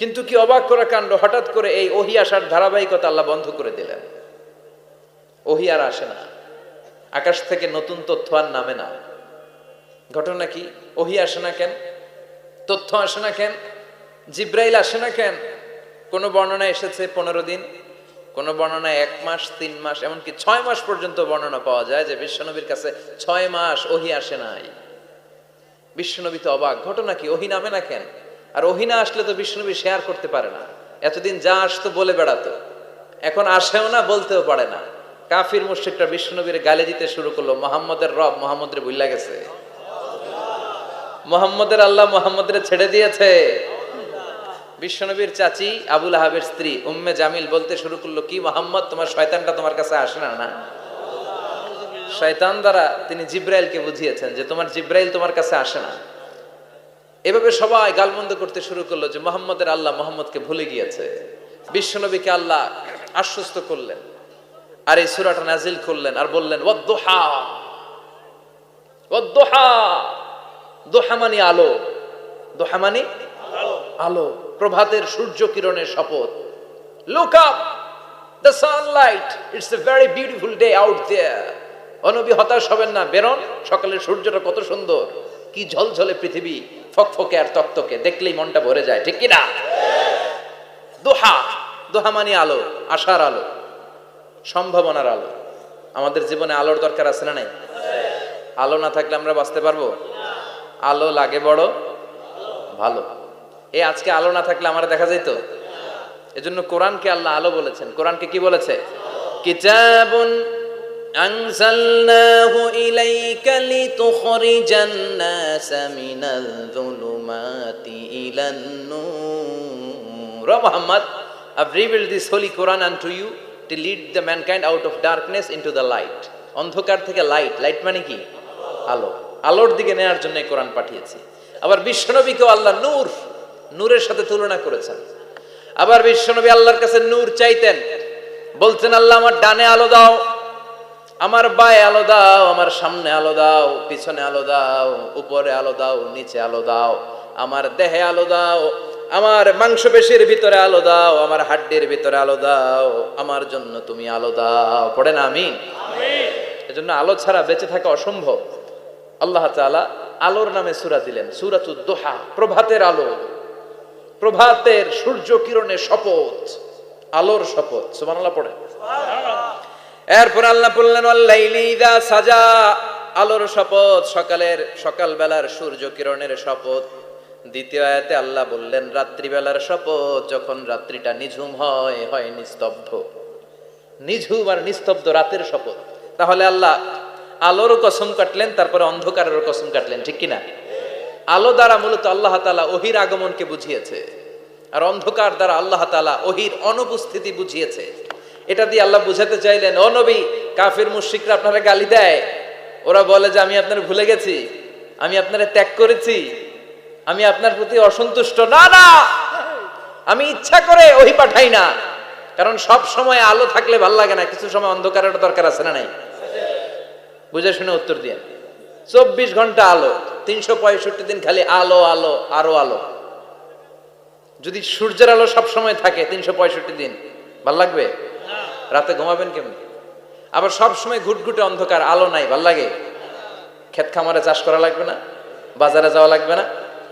কিন্তু কি অবাক করা কাণ্ড, হঠাৎ করে এই ওহী আসার ধারাবাহিকতা আল্লাহ বন্ধ করে দিলেন। ওহী আর আসে না, আকাশ থেকে নতুন তথ্য আর নামে না। ঘটনা কি? ওহী আসে না কেন? তথ্য আসে না কেন? জিব্রাইল আসে না কেন? কোন বর্ণনা এসেছে 15 দিন, কোন বর্ণনায় 1 মাস, 3 মাস, এমনকি 6 মাস পর্যন্ত বর্ণনা পাওয়া যায় যে বিশ্বনবীর কাছে 6 মাস ওহী আসে নাই। বিশ্বনবী তো অবাক, ঘটনা কি? ওহী নামে না কেন? আর ওহী না আসলে তো বিশ্বনবী শেয়ার করতে পারে না। এতদিন যা আসতো বলে বেড়াতো, এখন আসেও না, বলতেও পারে না। কাফির মুশরিকরা বিশ্বনবীর গালি দিতে শুরু করলো, মুহাম্মদের রব মুহাম্মদরে ভুইলা গেছে, মুহাম্মদের আল্লাহ মুহাম্মদরে ছেড়ে দিয়েছে। বিশ্বনবীর চাচি আবু লাহাবের স্ত্রী উম্মে জামিল বলতে শুরু করলো, কি মুহাম্মদ, তোমার শয়তানটা তোমার কাছে আসে না? না, শয়তান দ্বারা তিনি জিব্রাইলকে বুঝিয়েছেন যে তোমার জিব্রাইল তোমার কাছে আসে না। এভাবে সবাই গালমন্দ করতে শুরু করলো যে মুহাম্মদের আল্লাহ মুহাম্মদকে ভুলে গিয়েছে। বিশ্বনবীকে আল্লাহ আশ্বস্ত করলেন আর এই সূরাটা নাজিল করলেন আর বললেন ওয়াদ-দুহা, ওয়াদ-দুহা, দুহা মানে আলো, দুহা মানে আলো, প্রভাতের সূর্য কিরণের শপথ। Look up, the sunlight, it's a very beautiful day out there. ও নবী, হতাশ হবেন না, বেরোন, সকালের সূর্যটা কত সুন্দর, কি ঝলঝলে পৃথিবী, ফকফকে আর তকতকে, দেখলেই মনটা ভরে যায়, ঠিক কি না? দুহা, দুহা মানে আলো, আশার আলো, সম্ভাবনার আলো। আমাদের জীবনে আলোর দরকার আছে না নাই? আলো না থাকলে আমরা বাঁচতে পারবো? আলো লাগে বড় ভালো। এই আজকে আলো না থাকলে আমরা দেখা যেত। এজন্য কোরআনকে আল্লাহ আলো বলেছেন। কোরআনকে কি বলেছে? কিতাবুন আনজালনাহু ইলাইকা লিতুখরিজান নাসা মিনাল যুলুমাতি ইলান নূর। ও Muhammad, I've revealed this holy Quran unto you to lead the mankind out of darkness into the light. অন্ধকার থেকে লাইট, লাইট মানে কি? আলো, আলোর দিকে নেয়ার জন্য এই কোরআন পাঠিয়েছি। আবার বিশ্বনবীকেও আল্লাহ নূর, নূরের সাথে তুলনা করেছেন। আবার বিশ্বনবী আল্লাহর কাছে নূর চাইতেন, বলতেন আল্লাহ আমার ডানে আলো দাও, আমার বায়ে আলো দাও, আমার সামনে আলো দাও, পিছনে আলো দাও, উপরে আলো দাও, নিচে আলো দাও, আমার দেহে আলো দাও, আমার মাংসপেশির ভিতরে আলো দাও, আমার হাড্ডির ভিতরে আলো দাও, আমার জন্য তুমি আলো দাও। পড়েন আমিন। এজন্য আলো ছাড়া বেঁচে থাকা অসম্ভব। আল্লাহ তাআলা আলোর নামে সূরা দিলেন, সূরাতুদ দুহা, প্রভাতের আলো, প্রভাতের সূর্য কিরণের শপথ, আলোর শপথ। সুবহানাল্লাহ পড়েন। এরপর আল্লাহ বললেন ওয়াল-লাইলি ইযা সাজা, আলোর শপথ, সকালের, সকালবেলার সূর্য কিরণের শপথ। দ্বিতীয় আয়াতে আল্লাহ বললেন রাত্রিবেলার শপথ, যখন রাত্রিটা নিঝুম হয়, হয় নিস্তব্ধ, নিঝুম আর নিস্তব্ধ রাতের শপথ। তাহলে আল্লাহ আলোরও কসম কাটলেন, তারপরে অন্ধকারেরও কসম কাটলেন, ঠিক কিনা? আলো দ্বারা মূলত আল্লাহ তাআলা ওহীর আগমনকে বুঝিয়েছে, আর অন্ধকার দ্বারা আল্লাহ তাআলা ওহীর অনুপস্থিতি বুঝিয়েছে। এটা দিয়ে আল্লাহ বুঝাতে চাইলেন, ও নবী, কাফির মুশরিকরা আপনারা গালি দেয়, ওরা বলে যে আমি আপনার ভুলে গেছি, আমি আপনারে ত্যাগ করেছি, আমি আপনার প্রতি অসন্তুষ্ট। না না, আমি ইচ্ছা করে ওহী পাঠাই না, কারণ সব সময় আলো থাকলে ভাল লাগে না, কিছু সময় অন্ধকারের দরকার আছে না নাই? বুঝে শুনে উত্তর দিয়ে। 24 ঘন্টা আলো, 365 দিন খালি আলো, আলো, আরো আলো। যদি সূর্যের আলো সব সময় থাকে 365 দিন, ভাল লাগবে? রাতে ঘুমাবেন কেমন? আবার সব সময় ঘুটঘুটে অন্ধকার, আলো নাই, ভাল লাগে? ক্ষেত খামারে চাষ করা লাগবে না, বাজারে যাওয়া লাগবে না।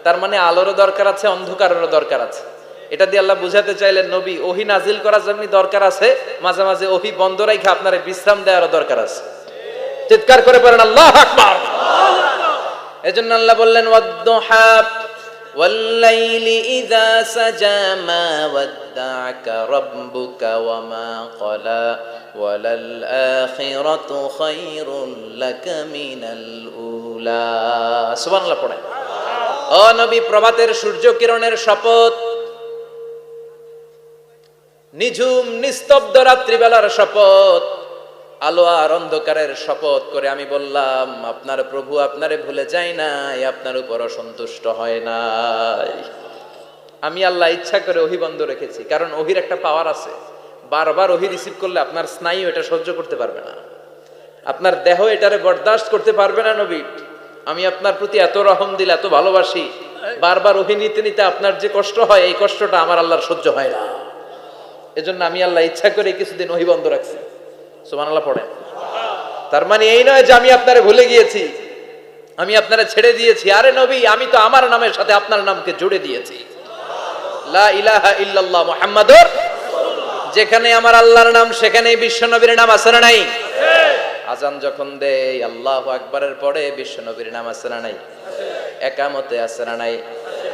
তার মানে আলোরও দরকার আছে, অন্ধকারেরও দরকার আছে। এটা দিয়ে আল্লাহ বুঝাতে চাইলেন, নবী, ওহী নাজিল করার জন্য দরকার আছে, মাঝে মাঝে ওহী বন্ধ রাখা আপনার বিশ্রাম দেওয়ারও দরকার আছে। চিৎকার করে পড়েন আল্লাহু আকবার। এজন্য আল্লাহ বললেন ওয়াদ-দুহা ওয়াল-লাইলি ইযা সাজা মা ওয়াদ্দা'আকা রাব্বুকা ওয়া মা ক্বালা ওয়ালাল আখিরাতু খায়রুল লাকা মিনাল উলা। সুবহানাল্লাহ পড়েন। ও নবী, প্রভাতের সূর্য কিরণের শপথ, নিঝুম নিস্তব্ধ রাত্রিবেলার শপথ, আলো আর অন্ধকারের শপথ করে আমি বললাম, আপনার প্রভু আপনারে ভুলে যায় নাই, আপনার উপর অসন্তুষ্ট হয় নাই। আমি আল্লাহ ইচ্ছা করে ওহী বন্ধ রেখেছি, কারণ ওহীর একটা পাওয়ার আছে, বারবার ওহী রিসিভ করলে আপনার স্নায়ু এটা সহ্য করতে পারবে না, আপনার দেহ এটারে বরদাস্ত করতে পারবে না। নবী, আমি আপনার প্রতি এত রহম দিল, এত ভালোবাসি, বারবার ওহী নিতে নিতে আপনার যে কষ্ট হয়, এই কষ্টটা আমার আল্লাহর সহ্য হয় না। এজন্য আমি আল্লাহ ইচ্ছা করে কিছুদিন ওহী বন্ধ রাখছি। সুবহানাল্লাহ পড়েন। তার মানে এই নয় যে আমি আপনারে ভুলে গিয়েছি, আমি আপনারে ছেড়ে দিয়েছি। আরে নবী, আমি তো আমার নামের সাথে আপনার নামকে জুড়ে দিয়েছি। লা ইলাহা ইল্লাল্লাহ মুহাম্মাদুর, যেখানে আমার আল্লাহর নাম সেখানেই বিশ্ব নবীর নাম আছে না নাই? আজান যখন দেয় আল্লাহু আকবারের পরে বিশ্ব নবীর নাম আছে না নাই? একামতে আছে না নাই?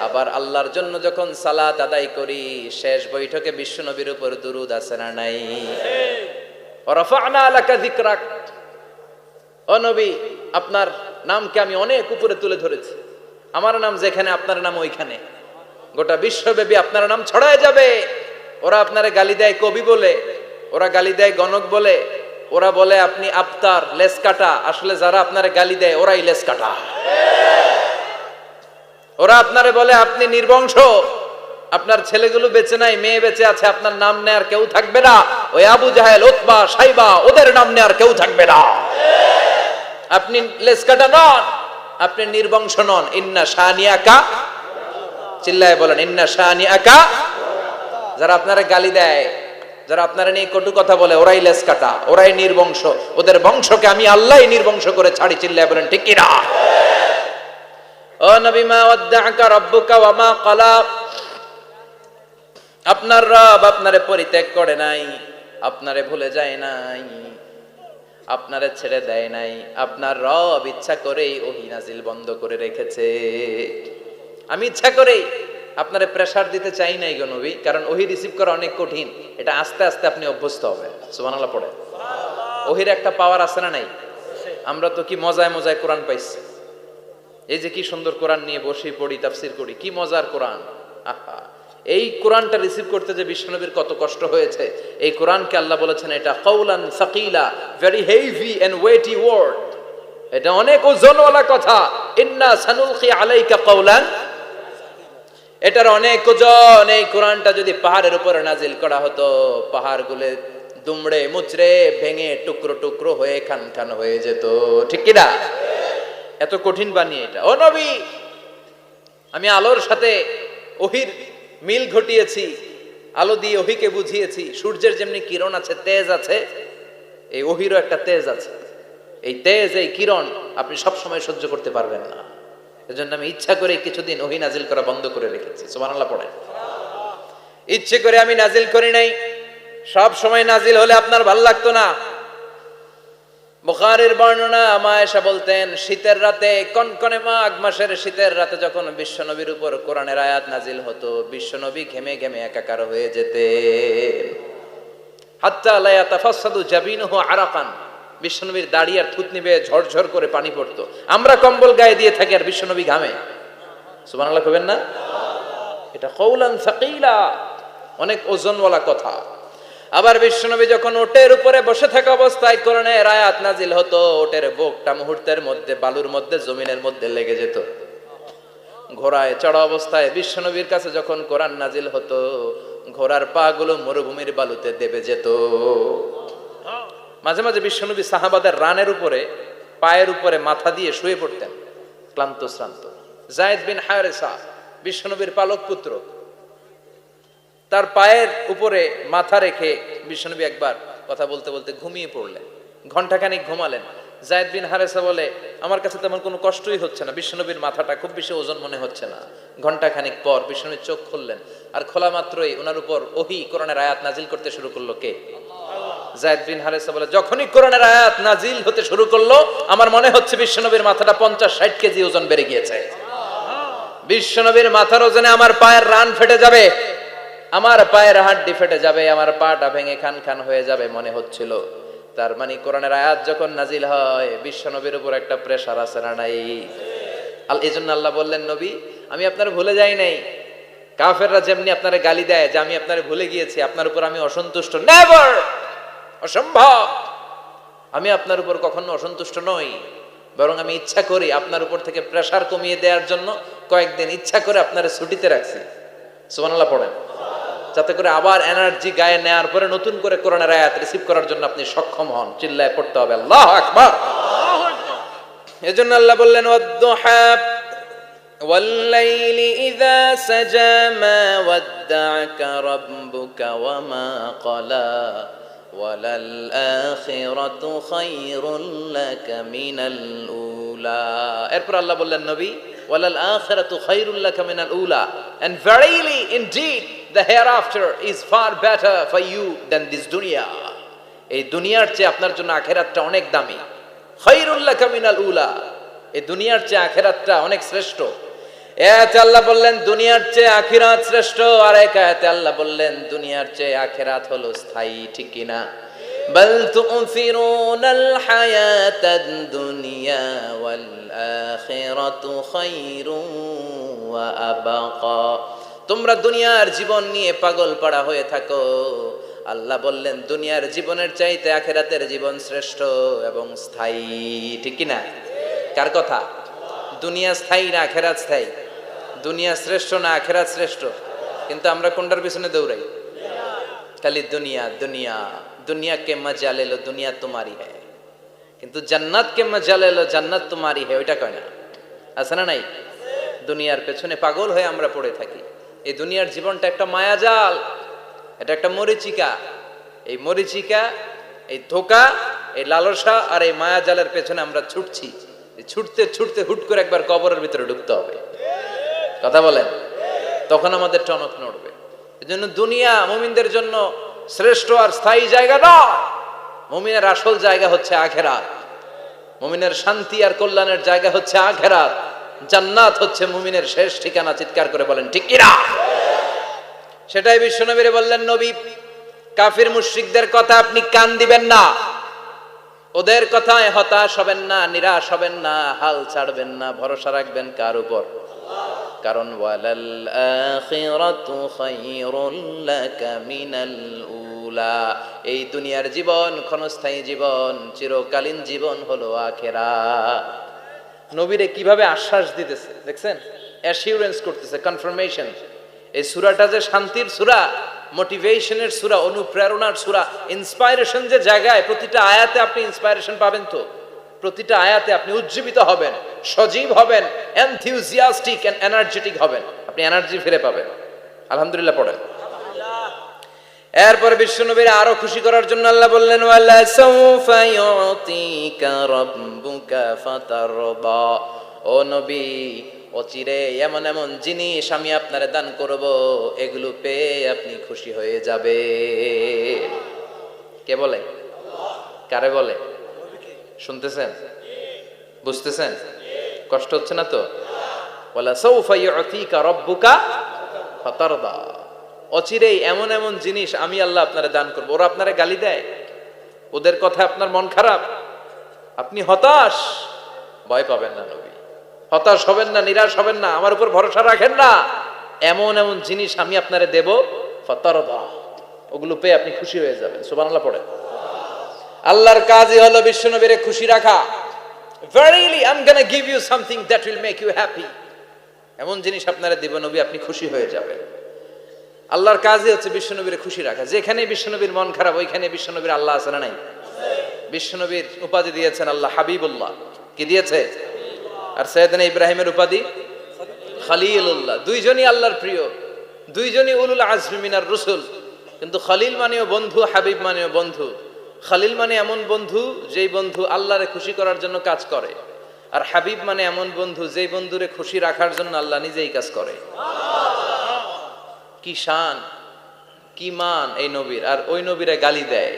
আবার আল্লাহর জন্য যখন সালাত আদায় করি শেষ বৈঠকে বিশ্ব নবীর উপর দুরূদ আছে না নাই? রাফা'না লাকা যিকরাক, ও নবী আপনার নামকে আমি অনেক উপরে তুলে ধরেছি। আমার নাম যেখানে আপনার নাম ওইখানে, গোটা বিশ্বব্যাপী আপনার নাম ছড়ায় যাবে। ওরা আপনারে গালি দেয় কবি বলে, ওরা গালি দেয় গণক বলে, ওরা বলে আপনি আফতার লেস কাটা। আসলে যারা আপনারে গালি দেয় ওরাই লেস কাটা। ওরা আপনারে বলে আপনি নির্বংশ, আপনার ছেলেগুলো বেঁচে নাই, মেয়ে বেঁচে আছে, আপনার নাম নেয়ার কেউ থাকবে না। ওই আবু জাহেল, উতবা, সাইবা, ওদের নাম নেয়ার কেউ থাকবে না। আপনি লেস কাটা নন, আপনি নির্বংশ নন। ইন্না শানিয়াকা, চিল্লায় বলেন ইন্না শানিয়াকা। যারা আপনারা গালি দেয়, যারা আপনারা নিয়ে কটু কথা বলে, ওরাই লেস কাটা, ওরাই নির্বংশ। ওদের বংশকে আমি আল্লাহই নির্বংশ করে ছাড়ি। চিল্লায় বলেন ঠিক কি না? ও নবী, মা ওয়াদ্দাআকা রাব্বুকা ওয়া মা ক্বালা, আপনার রব আপনারে পরিত্যাগ করে নাই, আপনারে ভুলে যায় নাই, আপনারে ছেড়ে দেয় নাই। আপনার রব ইচ্ছা করেই ওহী নাজিল বন্ধ করে রেখেছে। আমি ইচ্ছা করেই আপনারে প্রেসার দিতে চাই নাই গো নবী, কারণ ওহী রিসিভ করা অনেক কঠিন। এটা আস্তে আস্তে আপনি অভ্যস্ত হবেন। সুবহানাল্লাহ পড়ে। ওহীর একটা পাওয়ার আছে না নাই? আমরা তো কি মজায় মজায় কোরআন পাইছি। এই যে কি সুন্দর কোরআন নিয়ে বসে পড়ি, তাফসীর করি, কি মজার কোরআন। আহা, এই কোরআনটা রিসিভ করতে যে বিশ্বনবীর কত কষ্ট হয়েছে। এই কোরআনকে আল্লাহ বলেছেন এটা কাউলান সাকিলা, very heavy and weighty word, এটা অনেক ওজনওয়ালা কথা। ইন্না সানুলকি আলাইকা কাউলান, এটার অনেক ওজন। এই কোরআনটা যদি পাহাড়ের উপরে নাজিল করা হতো, পাহাড়গুলো দুমড়ে মুচড়ে ভেঙে টুকরো টুকরো হয়ে খান খান হয়ে যেত। ঠিক কি না? এত কঠিন বানিয়ে এটা। ও নবী, আমি আলোর সাথে ওহীর মিল ঘটিয়েছি, আলো দিয়ে ওহীকে বুঝিয়েছি। সূর্যের যেমনি কিরণ আছে, তেজ আছে, এই ওহীরও একটা তেজ আছে। এই তেজ, এই কিরণ আপনি সব সময় সহ্য করতে পারবেন না। এজন্য আমি ইচ্ছা করে কিছুদিন ওহী নাজিল করা বন্ধ করে রেখেছি। সুবহানাল্লাহ পড়েন। ইচ্ছে করে আমি নাজিল করি নাই। সব সময় নাজিল হলে আপনার ভালো লাগতো না। বুখারীর বর্ণনা, মা আয়েশা বলতেন শীতের রাতে, কনকনে মাঘ মাসের শীতের রাতে যখন বিশ্বনবীর উপর কোরআনের আয়াত নাজিল হতো, বিশ্বনবী ঘেমে ঘেমে একাকার হয়ে যেতেন। হাত্তা লা ইয়াতাফাসসাদু জাবিনুহু আরাকান, বিশ্বনবীর দাড়ি আর থুতনি বেয়ে ঝরঝর করে পানি পড়তো। আমরা কম্বল গায়ে দিয়ে থাকি আর বিশ্বনবী ঘামে। সুবহানাল্লাহ কইবেন না? এটা কওলান সাকিলা, অনেক ওজনওয়ালা কথা। আবার বিশ্বনবী যখন ওটের উপরে বসে থাকা অবস্থায় কোরআনের আয়াত নাজিল হতো, ওটের বুকটা মুহূর্তের মধ্যে বালুর মধ্যে, জমিনের মধ্যে লেগে যেত। ঘোড়ায় চড়া অবস্থায় বিশ্বনবীর কাছে যখন কোরআন নাজিল হতো, ঘোড়ার পা গুলো মরুভূমির বালুতে দেবে যেত। মাঝে মাঝে বিশ্বনবী সাহাবাদের রানের উপরে, পায়ের উপরে মাথা দিয়ে শুয়ে পড়তেন, ক্লান্ত শ্রান্ত। যায়েদ বিন হারেসা, বিশ্বনবীর পালক পুত্র, তার পায়ের উপরে মাথা রেখে বিশ্বনবী একবার কথা বলতে বলতে ঘুমিয়ে পড়লেন। ঘন্টাখানিক ঘুমালেন। যায়েদ বিন হারেসা বলে, আমার কাছে তেমন কোনো কষ্টই হচ্ছে না, বিশ্বনবীর মাথাটা খুব বেশি ওজন মনে হচ্ছে না। ঘন্টাখানিক পর বিশ্বনবী চোখ খুললেন, আর খোলা মাত্রই ওনার উপর ওহী কোরআনের আয়াত নাজিল করতে শুরু করলো। কে? যায়েদ বিন হারেসা বলে, যখনই কোরআনের আয়াত নাজিল হতে শুরু করলো, আমার মনে হচ্ছে বিশ্বনবীর মাথাটা 50-60 কেজি ওজন বেড়ে গিয়েছে। বিশ্বনবীর মাথার ওজনে আমার পায়ের রান ফেটে যাবে, আমার পায়ের হাড্ডি ফেটে যাবে, আমার পাটা ভেঙে খান খান হয়ে যাবে মনে হচ্ছিল। তার মানে কোরআনের আয়াত যখন নাজিল হয়, বিশ্বনবীর উপর একটা প্রেসার আছে না নাই? এই জন্য আল্লাহ বললেন, নবী আমি আপনার ভুলে যাই নাই। কাফেররা যেমনি আপনারে গালি দেয় যে আমি আপনারে ভুলে গিয়েছি, আপনার উপর আমি অসন্তুষ্ট, নেভার, অসম্ভব। আমি আপনার উপর কখনো অসন্তুষ্ট নই, বরং আমি ইচ্ছা করি আপনার উপর থেকে প্রেসার কমিয়ে দেওয়ার জন্য কয়েকদিন ইচ্ছা করে আপনারে ছুটিতে রাখছি। সুবহানাল্লাহ পড়েন, যাতে করে আবার এনার্জি গায়ে নেওয়ার পরে নতুন করে কোরআনের আয়াত রিসিভ করার জন্য আপনি সক্ষম হন। চিল্লায় পড়তে হবে আল্লাহু আকবার। এজন্য আল্লাহ বললেন, ওয়াদ-দুহা, والليل إذا سجى ما ودعك ربك وما قلى وللآخرة خير لك من الأولى এরপর আল্লাহ বললেন নবী وللآخرة خير لك من الأولى and verily indeed the hereafter is far better for you than this dunya এই দুনিয়ার চেয়ে আপনার জন্য আখিরাতটা অনেক দামি খায়রুল লাকা মিনাল উলা এই দুনিয়ার চেয়ে আখিরাতটা অনেক শ্রেষ্ঠ এতে আল্লাহ বললেন দুনিয়ার চেয়ে আখিরাত শ্রেষ্ঠ আর এক আয়াতে আল্লাহ বললেন দুনিয়ার চেয়ে আখিরাত হলো স্থায়ী ঠিক কি না বাল তুফিরুনাল হায়াতাদ দুনিয়া ওয়াল আখিরাতু খায়রুন ওয়া আবাকা তোমরা দুনিয়ার জীবন নিয়ে পাগল পাড়া হয়ে থাকো আল্লাহ বললেন দুনিয়ার জীবনের চাইতে আখিরাতের জীবন শ্রেষ্ঠ এবং স্থায়ী ঠিক কি না কার কথা দুনিয়া স্থায়ী না আখিরাত স্থায়ী দুনিয়া শ্রেষ্ঠ না আখিরাত শ্রেষ্ঠ কিন্তু আমরা কোনটার পিছনে দৌড়াই খালি দুনিয়া দুনিয়া দুনিয়া কে মজা ले लो दुनिया तुम्हारी है কিন্তু জান্নাত কে মজা ले लो জান্নাত तुम्हारी है ওইটা কয় না আছে না নাই দুনিয়ার পেছনে পাগল হয়ে আমরা পড়ে থাকি এই দুনিয়ার জীবনটা একটা মায়াজাল এটা একটা মরিচিকা এই মরিচিকা এই ধোঁকা এই লালসা আর এই মায়াজালের পেছনে আমরা ছুটছি ছুটতে ছুটতে হুট করে একবার কবরের ভিতরে ঢুকতে হবে কথা বলেন তখন আমাদের টনক নড়বে এজন্য দুনিয়া মুমিনদের জন্য শ্রেষ্ঠ আর স্থায়ী জায়গা নয় মুমিনের আসল জায়গা হচ্ছে আখিরাত মুমিনের শান্তি আর কল্যাণের জায়গা হচ্ছে আখিরাত জান্নাত হচ্ছে মুমিনের শেষ ঠিকানা চিৎকার করে বলেন ঠিক কি না সেটাই বিশ্বনবীরে বললেন নবী কাফির মুশরিকদের কথা আপনি কান দিবেন না ওদের কথায় হতাশ হবেন না নিরাশ হবেন না হাল ছাড়বেন না ভরসা রাখবেন কার উপর কারণ ওয়ালাল আখিরাতু খায়রুল লাকা মিনাল উলা এই দুনিয়ার জীবন ক্ষণস্থায়ী জীবন চিরকালীন জীবন হলো আখিরাত নবীরে কিভাবে আশ্বাস দিতেছে দেখছেন অ্যাসিউরেন্স করতেছে কনফার্মেশন এই সূরাটা যে শান্তির সূরা মোটিভেশনের সূরা অনুপ্রেরণার সূরা ইন্সপাইরেশন যে জায়গায় প্রতিটা আয়াতে আপনি ইন্সপাইরেশন পাবেন তো প্রতিটা আয়াতে আপনি উজ্জীবিত হবেন সজীব হবেন এনথিউজিয়াস্টিক এন্ড এনার্জেটিক হবেন আপনি এনার্জি ফিরে পাবেন আলহামদুলিল্লাহ পড়েন এরপর বিশ্বনবীর আরো খুশি করার জন্য আল্লাহ বললেন ওয়ালা সাউফা ইউতিকা রাব্বুকা ফাতারদা ও নবী অচিরে এমন এমন জিনিস আমি আপনারে দান করব এগুলো পেয়ে আপনি খুশি হয়ে যাবে কে বলে কারে বলে শুনতেছেন বুঝতেছেন কষ্ট হচ্ছে না তো ওয়ালা সাউফা ইউতিকা রাব্বুকা ফাতারদা অচিরে এমন এমন জিনিস আমি আল্লাহ আপনারে দান করব ওরা আপনারে গালি দেয় ওদের কথা আপনার মন খারাপ আপনি হতাশ ভয় পাবেন না নবী হতাশ হবেন না নিরাশ হবেন না আমার উপর ভরসা রাখেন না এমন এমন জিনিস আমি আপনারে দেব ফাতারদা ওগুলো পেয়ে আপনি খুশি হয়ে যাবেন সুবহানাল্লাহ পড়েন আল্লাহর কাজই হলো বিশ্বনবীরে খুশি রাখা verily I'm going to give you something that will make you happy এমন জিনিস আপনারে দেব নবী আপনি খুশি হয়ে যাবেন আল্লাহর কাজই হচ্ছে বিশ্বনবীরে খুশি রাখা যেখানে বিশ্বনবীর মন খারাপ ওইখানে বিশ্বনবীর আল্লাহ আছে না নাই বিশ্বনবীর উপাধি দিয়েছেন আল্লাহ হাবিবুল্লাহ কি দিয়েছে আর সাইয়েদনা ইব্রাহিমের উপাধি খলিলুল্লাহ দুইজনই আল্লাহর প্রিয় দুইজনই উলুল আজমি মিনার রাসূল কিন্তু খলিল মানেও বন্ধু হাবিব মানেও বন্ধু খলিল মানে এমন বন্ধু যেই বন্ধু আল্লাহরে খুশি করার জন্য কাজ করে আর হাবিব মানে এমন বন্ধু যেই বন্ধুরে খুশি রাখার জন্য আল্লাহ নিজেই কাজ করে কি শান কি মান এই নবীর আর ওই নবীরে গালি দেয়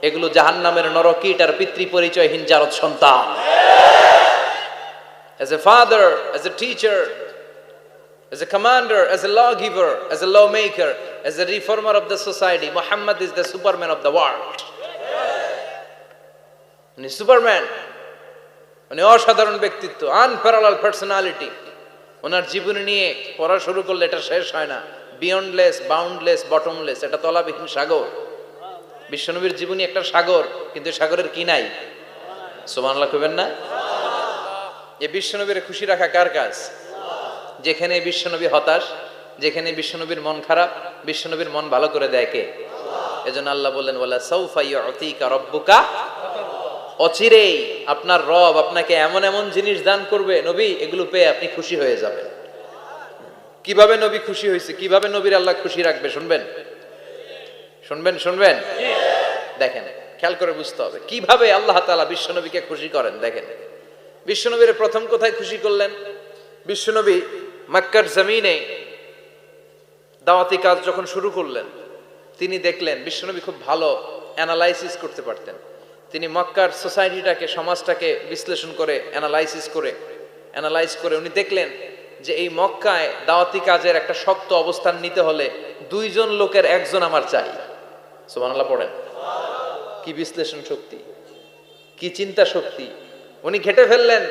এগুলো জাহান্নামের নরকীট আর পিতৃ পরিচয়হীন জারদ সন্তান as a father as a teacher as a commander as a lawgiver as a lawmaker as a reformer of the society Muhammad is the superman of the world উনি সুপারম্যান উনি অসাধারণ ব্যক্তিত্ব আনপ্যারালাল পার্সোনালিটি ওনার জীবনী নিয়ে পড়া শুরু করলে এটা শেষ হয় না বিয়ন্ডলেস বাউন্ডলেস বটমলেস এটা তলাবিহীন সাগর বিশ্বনবীর জীবনী একটা সাগর কিন্তু সাগরের কি নাই সুবহানাল্লাহ কইবেন না এই বিশ্বনবীর খুশি রাখা কার কাজ যেখানে বিশ্বনবী হতাশ যেখানে বিশ্বনবীর মন খারাপ বিশ্বনবীর মন ভালো করে দেয় কে এজন্য আল্লাহ বললেন ওয়ালা সাউফা ইউতিকা রাব্বুকা অচিরেই আপনার রব আপনাকে এমন এমন জিনিস দান করবে নবী, এগুলো পেয়ে আপনি খুশি হয়ে যাবেন। কিভাবে নবী খুশি হয়েছে, কিভাবে নবীর আল্লাহ খুশি রাখবে শুনবেন শুনবেন শুনবেন দেখেন, খেয়াল করে বুঝতে হবে কিভাবে আল্লাহ তাআলা বিশ্বনবীকে খুশি করেন। দেখেন বিশ্বনবীর প্রথম কোথায় খুশি করলেন? বিশ্বনবী মক্কার জমিনে দাওয়াতি কাজ যখন শুরু করলেন, তিনি দেখলেন বিশ্বনবী খুব ভালো অ্যানালাইসিস করতে পারতেন। তিনি মক্কার সোসাইটিটাকে, সমাজটাকে বিশ্লেষণ করে অ্যানালাইজ করে উনি দেখলেন যে এই মক্কায় দাওয়াতি কাজের একটা শক্ত অবস্থান নিতে হলে দুইজন লোকের একজন আমার চাই। সুবহানাল্লাহ পড়েন। কি বিশ্লেষণ শক্তি, কি চিন্তা শক্তি! উনি ঘেটে ফেললেন,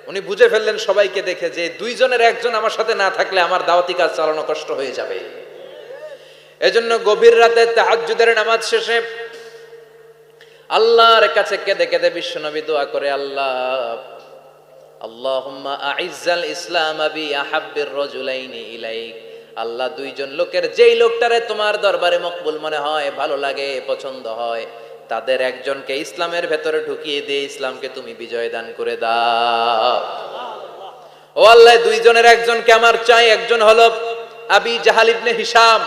উনি বুঝে ফেললেন সবাইকে দেখে যে দুইজনের একজন আমার সাথে না থাকলে আমার দাওয়াতি কাজ চালানো কষ্ট হয়ে যাবে। এজন্য গভীর রাতে তাহাজ্জুদের নামাজ শেষে আল্লাহর কাছে কেঁদে কেঁদে বিশ্বনবী দোয়া করে, আল্লাহ আল্লাহুম্মা আইজ্জাল ইসলাম বি আহাব্বির রাজুলাইনি ইলাইক। আল্লাহ দুইজন লোকের, যেই লোকটারে তোমার দরবারে মকবুল মনে হয়, ভালো লাগে, পছন্দ হয়, তাদের একজনকে ইসলামের ভেতরে ঢুকিয়ে দিয়ে ইসলামকে তুমি বিজয় দান করে দাও। ও আল্লাহ, দুইজনের একজনকে আমার চাই। একজন হলো আবি জাহাল ইবনে হিশাম,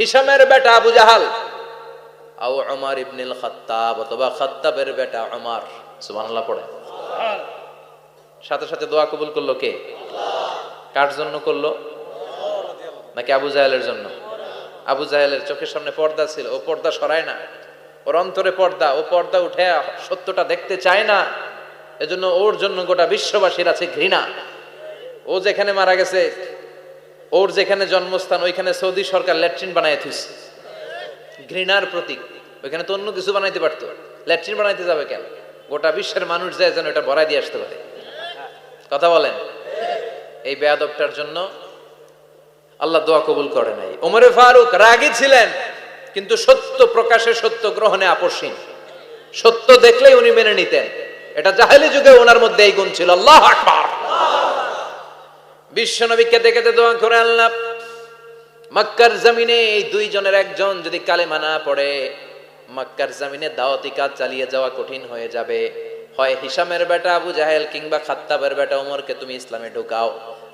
হিশামের বেটা আবু জাহাল, আও উমর ইবনুল খাত্তাব, অথবা খাত্তাবের বেটা উমর। সুবহানাল্লাহ পড়ে। সাথে সাথে দোয়া কবুল করলো কে? কার জন্য করলো? নাকি আবু জাহেলের জন্য? আবু জাহেলের চোখের সামনে পর্দা ছিল, ও পর্দা সরায় না। ওর অন্তরে পর্দা, ও পর্দা উঠে সত্যটা দেখতে চায় না। এজন্য ওর জন্য গোটা বিশ্ববাসীর আছে ঘৃণা। ও যেখানে মারা গেছে, ওর যেখানে জন্মস্থান, ওইখানে সৌদি সরকার ল্যাট্রিন বানায় থুইছে, ঘৃণার প্রতীক। ওইখানে তো অন্য কিছু বানাইতে পারতো, ল্যাট্রিন বানাইতে যাবে কেন? গোটা বিশ্বের মানুষ যায় যেন এটা ভরাই দিয়ে আসতে পারে। কথা বলেন। এই বেয়াদবটার জন্য আল্লাহ দোয়া কবুল করে নাই। ওমরে ফারুক রাগী ছিলেন, কিন্তু সত্য প্রকাশে, সত্য গ্রহণে আপোষহীন। সত্য দেখলেই উনি মেনে নিতেন। এটা জাহেলি যুগে ওনার মধ্যে এই গুণ ছিল। আল্লাহু আকবার। বিশ্বনবী কেঁদে কেঁদে দোয়া করে, আল্লাহ মক্কার জমিনে এই দুইজনের একজন যদি কালেমা না পড়ে, মক্কার জমিনে দাওয়াতি কাজ চালিয়ে যাওয়া কঠিন হয়ে যাবে। হয় হিশামের বেটা আবু জাহেল কিংবা খাত্তাবের বেটা ওমরকে তুমি ইসলামে ঢুকাও।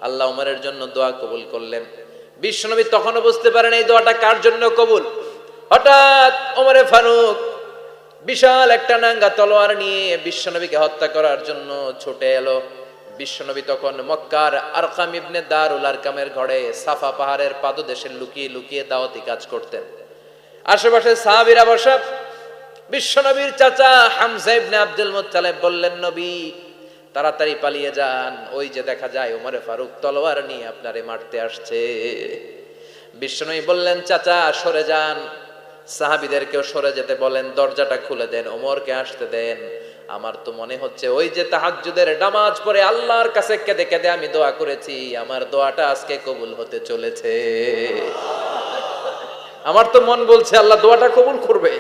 আল্লাহ ওমরের জন্য দোয়া কবুল করলেন। বিশ্বনবী তখনও বুঝতে পারেন এই দোয়াটা কার জন্য কবুল। হঠাৎ ওমরে ফারুক বিশাল একটা নাঙ্গা তলোয়ার নিয়ে বিশ্বনবীকে হত্যা করার জন্য ছুটে এলো। বিশ্বনবী তখন মক্কার আরকাম ইবনে দারুল আরকামের ঘরে সাফা পাহাড়ের পাদদেশে লুকিয়ে লুকিয়ে দাওয়াতি কাজ করতেন। আশেপাশে সাহাবীরা বসা। বিশ্বনবীর চাচা হামজা ইবনে আব্দুল মুত্তালিব বললেন, নবী তাড়াতাড়ি পালিয়ে যান, ওই যে দেখা যায় ওমরে ফারুক তলোয়ার নিয়ে আপনারে মারতে আসছে। বিশ্বনবী বললেন, চাচা সরে যান, সাহাবীদেরকেও সরে যেতে বলেন, দরজাটা খুলে দেন, ওমরকে আসতে দেন। আমার তো মনে হচ্ছে ওই যে তাহাজ্জুদের নামাজ পড়ে আল্লাহর কাছে কেঁদে কেঁদে আমি দোয়া করেছি, আমার দোয়াটা আজকে কবুল হতে চলেছে। আমার তো মন বলছে আল্লাহ দোয়াটা কবুল করবে।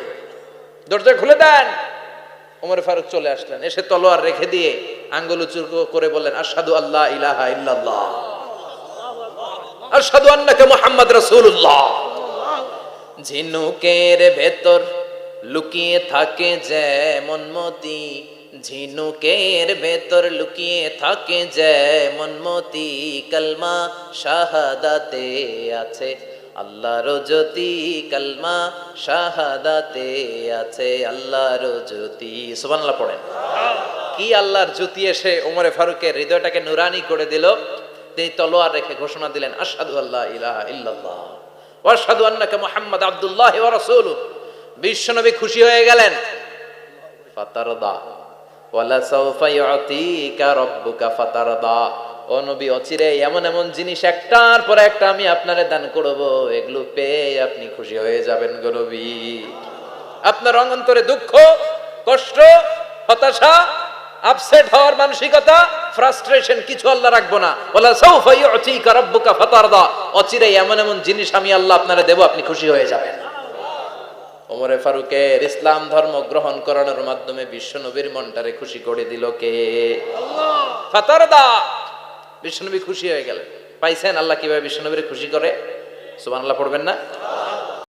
দরজা খুলে দেন। ওমর ফারুক চলে আসলেন, এসে তলোয়ার রেখে দিয়ে আঙ্গুল উঁচু করে বললেন, আশহাদু আল্লা ইলাহা ইল্লাল্লাহ, আশহাদু আন্নাকা মুহাম্মদ রাসূলুল্লাহ। ঝিনুকের ভেতর লুকিয়ে থাকে যেমন মতি, ঝিনুকের ভেতর লুকিয়ে থাকে যেমন মতি, কালমা শাহাদাতে আছে আল্লাহর জ্যোতি, কালমা শাহাদাতে আছে আল্লাহর জ্যোতি। সুবহানাল্লাহ পড়েন। কি আল্লাহর জ্যোতি এসে ওমরে ফারুকের হৃদয়টাকে নুরানি করে দিল। তিনি তলোয়ার রেখে ঘোষণা দিলেন, আশহাদু আল্লা ইলাহা ইল্লাল্লাহ ওয়া আশহাদু আন্নাকা মুহাম্মাদ আবদুল্লাহ ওয়া রাসূলুহু। বিশ্বনবী খুশি হয়ে গেলেন। ফাতারদা ওয়ালা সাওফা ইউতিকা রাব্বুকা ফাতারদা। ও নবী, অচিরে এমন এমন জিনিস একটার পর একটা আমি আপনারে দান করব, এগুলো পেয়ে আপনি খুশি হয়ে যাবেন গো নবী। আপনার অন্তরে দুঃখ, কষ্ট, হতাশা, আপসেট হওয়ার মানসিকতা, ফ্রাস্ট্রেশন কিছু আল্লাহ রাখবো না। ওয়ালা সাওফা ইউতিকা রাব্বুকা ফাতারদা। অচিরে এমন এমন জিনিস আমি আল্লাহ আপনারে দেব, আপনি খুশি হয়ে যাবেন। ওমরে ফারুকের ইসলাম ধর্ম গ্রহণ করানোর মাধ্যমে বিশ্বনবীর মনটারে খুশি করে দিল কে? আল্লাহ। ফাতারদা। বিশ্বনবী খুশি হয়ে গেলেন। পাইছেন আল্লাহ কিভাবে বিশ্বনবীরে খুশি করে? সুবহানাল্লাহ পড়বেন না?